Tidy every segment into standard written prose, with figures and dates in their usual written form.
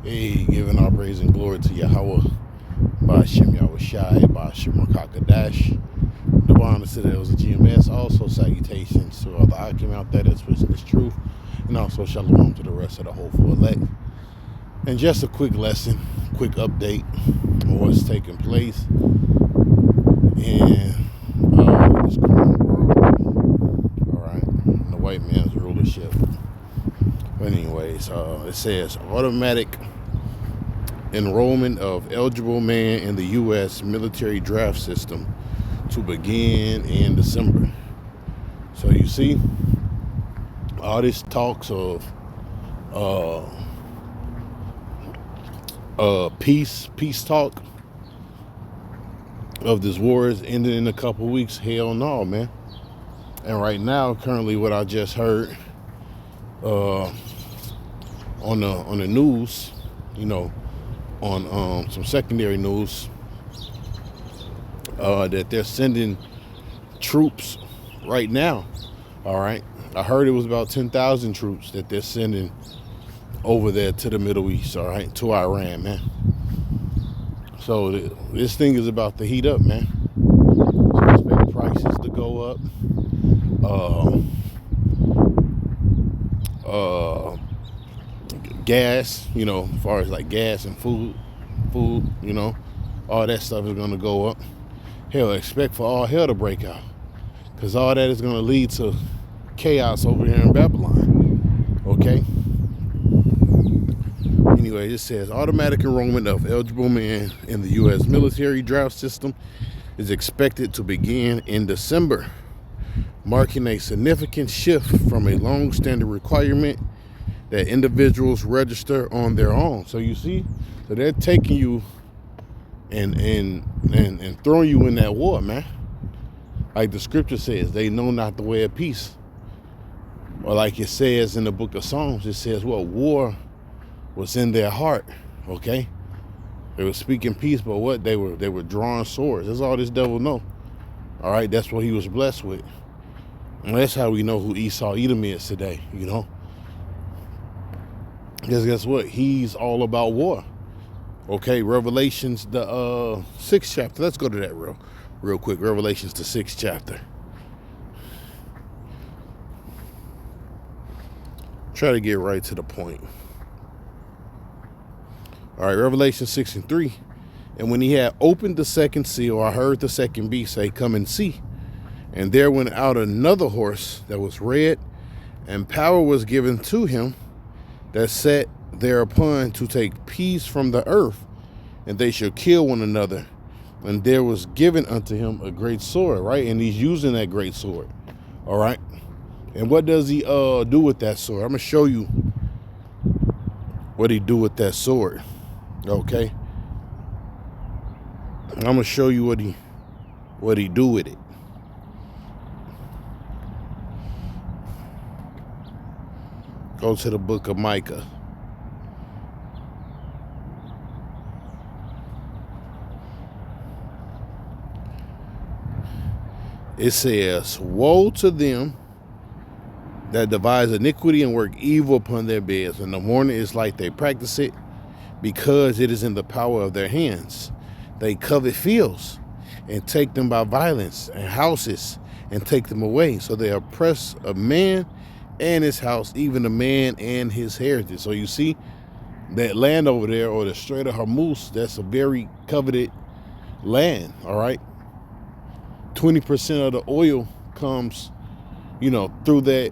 Hey, giving all praise and glory to Yahweh, Ba'ashem Yahushai, Ba'ashem Rakakadash. The bond of Citadel was a GMS. Also, salutations to all the Akim out there that's witnessing this truth. And also, shalom to the rest of the hopeful elect. And just a quick lesson, quick update on what's taking place in this current world. All right, in the white man's rulership. But anyways, it says automatic enrollment of eligible men in the U.S. military draft system to begin in December. So you see, all this talks of peace talk of this war is ending in a couple weeks. Hell no, man. And right now, currently, what I just heard on the news, on some secondary news, that they're sending troops right now. All right, I heard it was about 10,000 troops that they're sending over there to the Middle East. All right, to Iran, man. So this thing is about to heat up, man. So expect prices to go up. Gas, as far as like gas and food, all that stuff is gonna go up. Hell, expect for all hell to break out, because all that is gonna lead to chaos over here in Babylon. Okay. Anyway, it says automatic enrollment of eligible men in the U.S. military draft system is expected to begin in December, marking a significant shift from a long-standing requirement that individuals register on their own. So you see, so they're taking you and throwing you in that war, man. Like the scripture says, they know not the way of peace. Or like it says in the book of Psalms, it says, well, war was in their heart. Okay, they were speaking peace, but what they were drawing swords. That's all this devil know. All right, that's what he was blessed with, and that's how we know who Esau Edom is today. Because guess what? He's all about war. Okay, Revelations, the 6th chapter. Let's go to that real quick. Revelations, the 6th chapter. Try to get right to the point. All right, Revelation 6:3. And when he had opened the second seal, I heard the second beast say, "Come and see." And there went out another horse that was red, and power was given to him that sat thereupon to take peace from the earth, and they shall kill one another. And there was given unto him a great sword, right? And he's using that great sword, all right? And what does he do with that sword? I'm going to show you what he do with that sword, okay? I'm going to show you what he do with it. Go to the book of Micah. It says, woe to them that devise iniquity and work evil upon their beds. In the morning is like they practice it, because it is in the power of their hands. They covet fields and take them by violence, and houses and take them away. So they oppress a man and his house, even a man and his heritage. So you see that land over there, or the Strait of Hormuz, that's a very coveted land, all right? 20% of the oil comes, through that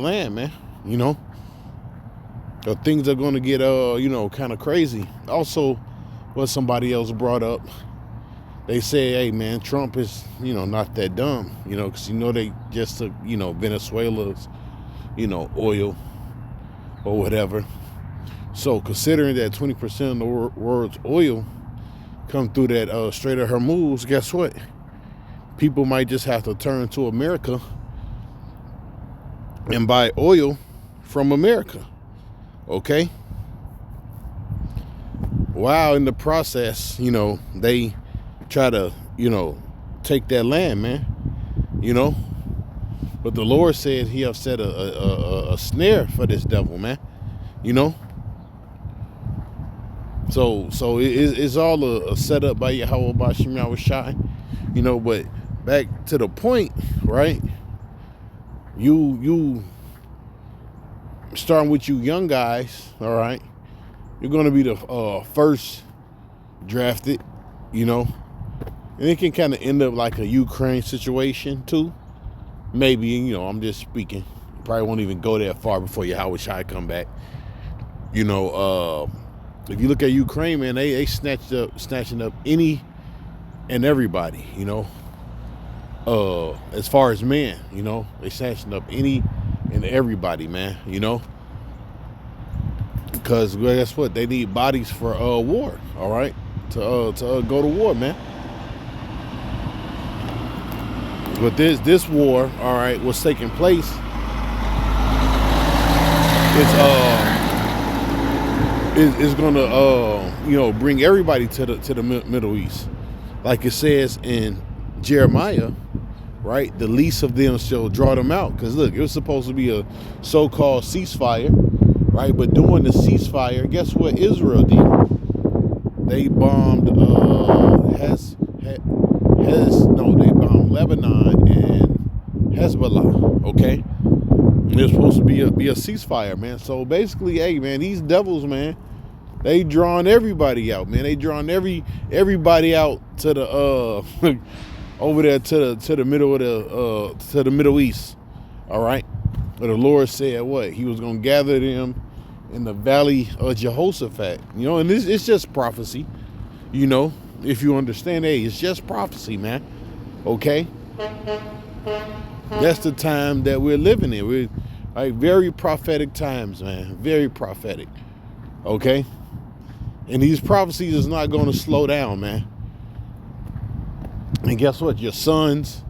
land, man. So things are going to get, kind of crazy. Also, what somebody else brought up, they say, hey, man, Trump is, not that dumb, because, they just took, Venezuela's, oil or whatever. So considering that 20% of the world's oil come through that Strait of Hormuz, guess what? People might just have to turn to America and buy oil from America, okay? While in the process, they try to, take that land, man, But the Lord said he have set a snare for this devil, man. It's all a setup by Yahweh Bashim Yahushai, but back to the point, right? You starting with you young guys, all right? You're gonna be the first drafted, and it can kind of end up like a Ukraine situation too. Maybe, I'm just speaking. Probably won't even go that far before Yahushai come back. If you look at Ukraine, man, they snatching up any and everybody, as far as men, they snatching up any and everybody, man, because guess what? They need bodies for war, all right, to go to war, man. But this war, all right, what's taking place, it's gonna bring everybody to the Middle East, like it says in Jeremiah, right? The least of them shall draw them out. Because look, it was supposed to be a so-called ceasefire, right? But during the ceasefire, guess what Israel did? They bombed they bombed Lebanon and Hezbollah. Okay, it was supposed to be a ceasefire, man. So basically, hey, man, these devils, man, they drawing everybody out, man. They drawing everybody out to the over there to the middle of to the Middle East. All right. But the Lord said what? He was gonna gather them in the valley of Jehoshaphat. And it's just prophecy. If you understand, hey, it's just prophecy, man. Okay. That's the time that we're living in. We're like very prophetic times, man. Very prophetic. Okay. And these prophecies is not going to slow down, man. And guess what? Your sons,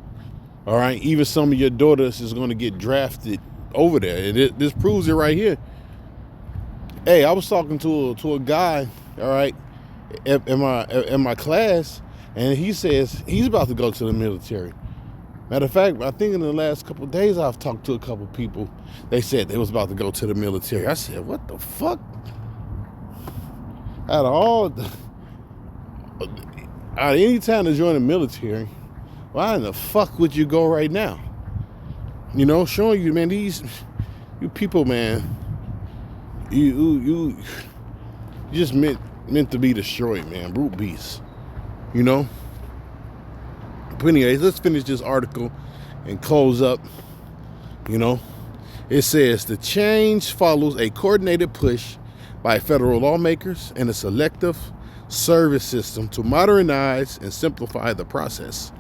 all right, even some of your daughters is going to get drafted over there. And this proves it right here. Hey, I was talking to a guy, all right, in my class, and he says he's about to go to the military. Matter of fact, I think in the last couple of days I've talked to a couple of people. They said they was about to go to the military. I said, what the fuck? Out of any time to join the military, why in the fuck would you go right now? Showing you, man, you people, man, you just meant to be destroyed, man. Brute beasts, But anyways, let's finish this article and close up. It says the change follows a coordinated push by federal lawmakers and a selective service system to modernize and simplify the process.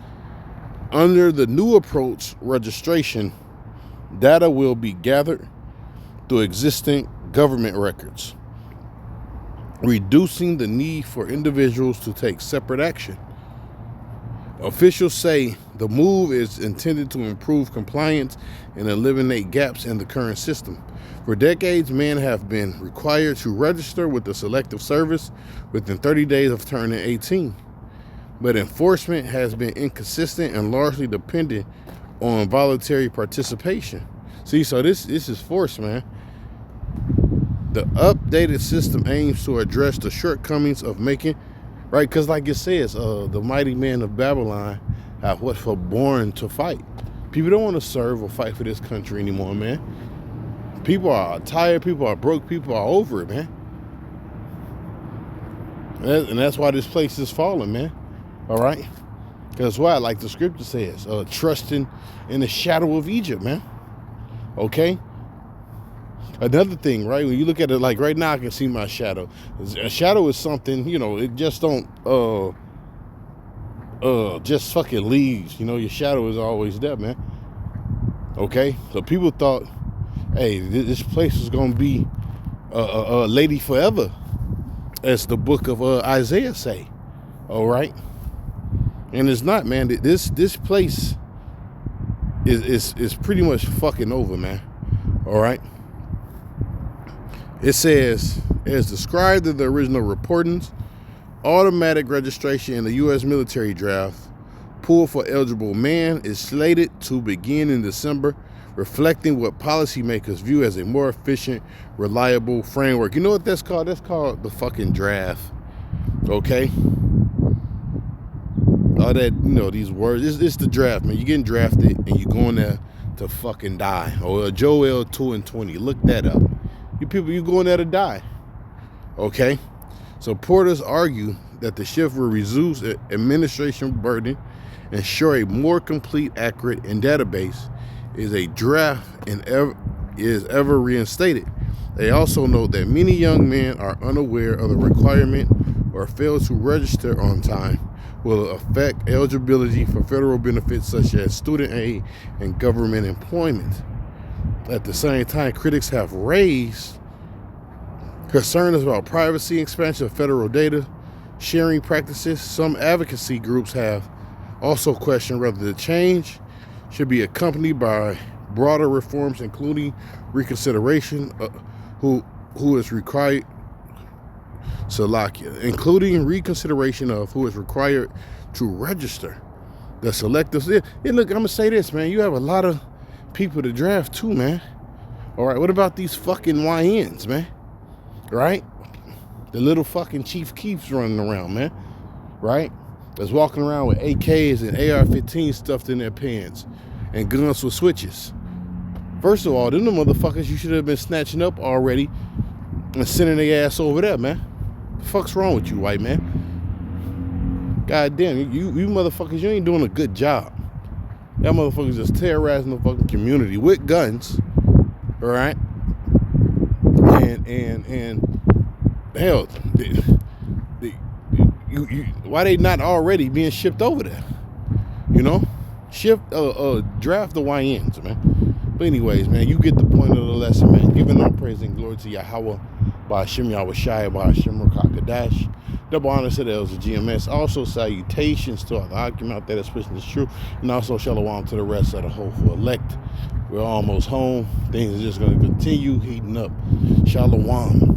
Under the new approach, registration data will be gathered through existing government records, reducing the need for individuals to take separate action. Officials say the move is intended to improve compliance and eliminate gaps in the current system. For decades, men have been required to register with the Selective Service within 30 days of turning 18. But enforcement has been inconsistent and largely dependent on voluntary participation. See, so this is forced, man. The updated system aims to address the shortcomings of making, right? Because like it says, the mighty men of Babylon have what for born to fight. People don't want to serve or fight for this country anymore, man. People are tired, people are broke, people are over it, man. And that's why this place is falling, man. All right? Because why? Like the scripture says, trusting in the shadow of Egypt, man. Okay? Another thing, right? When you look at it, like right now, I can see my shadow. A shadow is something, it just don't, just fucking leaves. Your shadow is always there, man. Okay? So people thought, hey, this place is going to be a lady forever, as the book of Isaiah say. All right? And it's not, man. This place is pretty much fucking over, man. All right? It says, as described in the original reportings, automatic registration in the U.S. military draft pool for eligible men is slated to begin in December, reflecting what policymakers view as a more efficient, reliable framework. You know what that's called? That's called the fucking draft. Okay? All that, these words. It's the draft, man. You're getting drafted and you're going there to fucking die. Or Joel 2-20. Look that up. You people, you going there to die. Okay? Supporters argue that the shift will reduce administration burden, ensure a more complete, accurate, and database is a draft and is ever reinstated. They also note that many young men are unaware of the requirement or fail to register on time will affect eligibility for federal benefits such as student aid and government employment. At the same time, critics have raised concerns about privacy, expansion of federal data sharing practices. Some advocacy groups have also questioned whether the change should be accompanied by broader reforms, including reconsideration who is required. Including reconsideration of who is required to register. The selective. Yeah, look, I'm gonna say this, man. You have a lot of people to draft too, man. All right, what about these fucking YNs, man? Right? The little fucking Chief Keefs running around, man. Right? That's walking around with AKs and AR-15 stuffed in their pants and guns with switches. First of all, them the motherfuckers you should have been snatching up already and sending their ass over there, man. The fuck's wrong with you, white man? God damn, you motherfuckers, you ain't doing a good job. Y'all motherfuckers just terrorizing the fucking community with guns, all right? And hell, why they not already being shipped over there? Draft the YNs, man. But anyways, man, you get the point of the lesson, man. Giving all praise and glory to Yahweh, by Hashem Yahweh Shai, by Hashem Rakakadash. Double honor to the elders of GMS. Also salutations to all the Hakim out there that's pushing this truth. And also shalom to the rest of the hopeful elect. We're almost home. Things are just going to continue heating up. Shalom.